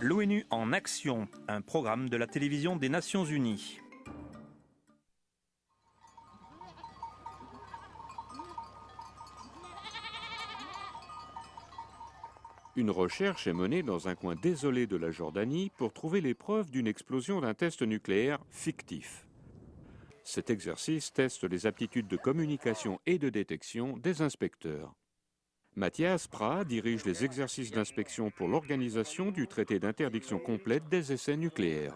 L'ONU en action, un programme de la télévision des Nations Unies. Une recherche est menée dans un coin désolé de la Jordanie pour trouver les preuves d'une explosion d'un test nucléaire fictif. Cet exercice teste les aptitudes de communication et de détection des inspecteurs. Mathias Prat dirige les exercices d'inspection pour l'organisation du traité d'interdiction complète des essais nucléaires.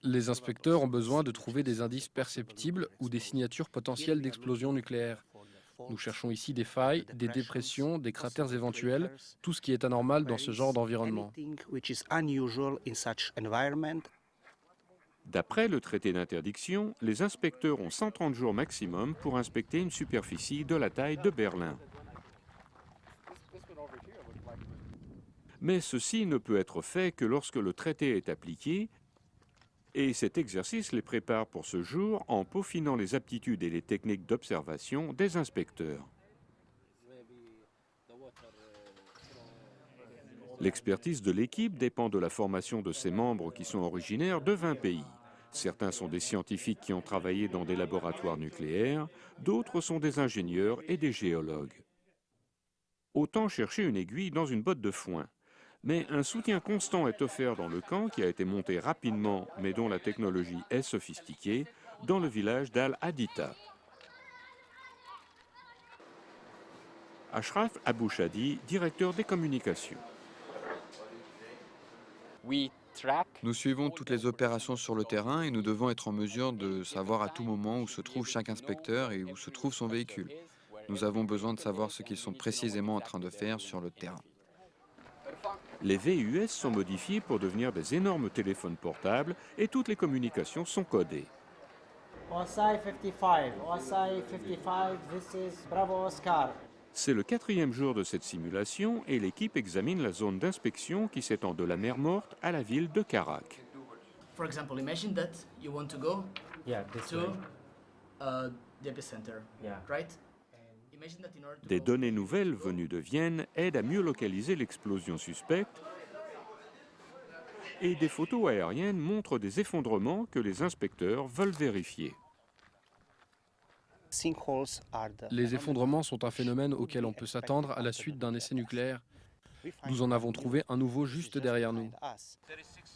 Les inspecteurs ont besoin de trouver des indices perceptibles ou des signatures potentielles d'explosion nucléaire. Nous cherchons ici des failles, des dépressions, des cratères éventuels, tout ce qui est anormal dans ce genre d'environnement. D'après le traité d'interdiction, les inspecteurs ont 130 jours maximum pour inspecter une superficie de la taille de Berlin. Mais ceci ne peut être fait que lorsque le traité est appliqué, et cet exercice les prépare pour ce jour en peaufinant les aptitudes et les techniques d'observation des inspecteurs. L'expertise de l'équipe dépend de la formation de ses membres qui sont originaires de 20 pays. Certains sont des scientifiques qui ont travaillé dans des laboratoires nucléaires, d'autres sont des ingénieurs et des géologues. Autant chercher une aiguille dans une botte de foin. Mais un soutien constant est offert dans le camp qui a été monté rapidement, mais dont la technologie est sophistiquée, dans le village d'Al-Haditha. Ashraf Abouchadi, directeur des communications. Nous suivons toutes les opérations sur le terrain et nous devons être en mesure de savoir à tout moment où se trouve chaque inspecteur et où se trouve son véhicule. Nous avons besoin de savoir ce qu'ils sont précisément en train de faire sur le terrain. Les VUS sont modifiés pour devenir des énormes téléphones portables et toutes les communications sont codées. OSI 55, OSI 55, this is Bravo Oscar. C'est le 4e jour de cette simulation et l'équipe examine la zone d'inspection qui s'étend de la mer Morte à la ville de Karak. For example, imagine that you want to go This to way. the epicenter, Yeah. right? Imagine that in order to Des go- données nouvelles venues de Vienne aident à mieux localiser l'explosion suspecte et des photos aériennes montrent des effondrements que les inspecteurs veulent vérifier. Les effondrements sont un phénomène auquel on peut s'attendre à la suite d'un essai nucléaire. Nous en avons trouvé un nouveau juste derrière nous.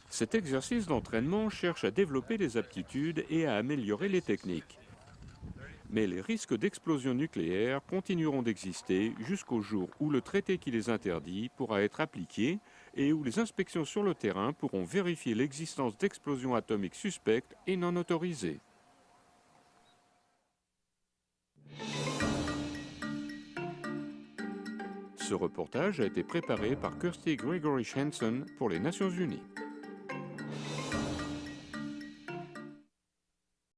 Cet exercice d'entraînement cherche à développer les aptitudes et à améliorer les techniques. Mais les risques d'explosion nucléaire continueront d'exister jusqu'au jour où le traité qui les interdit pourra être appliqué et où les inspections sur le terrain pourront vérifier l'existence d'explosions atomiques suspectes et non autorisées. Ce reportage a été préparé par Kirsty Gregory Shenson pour les Nations Unies.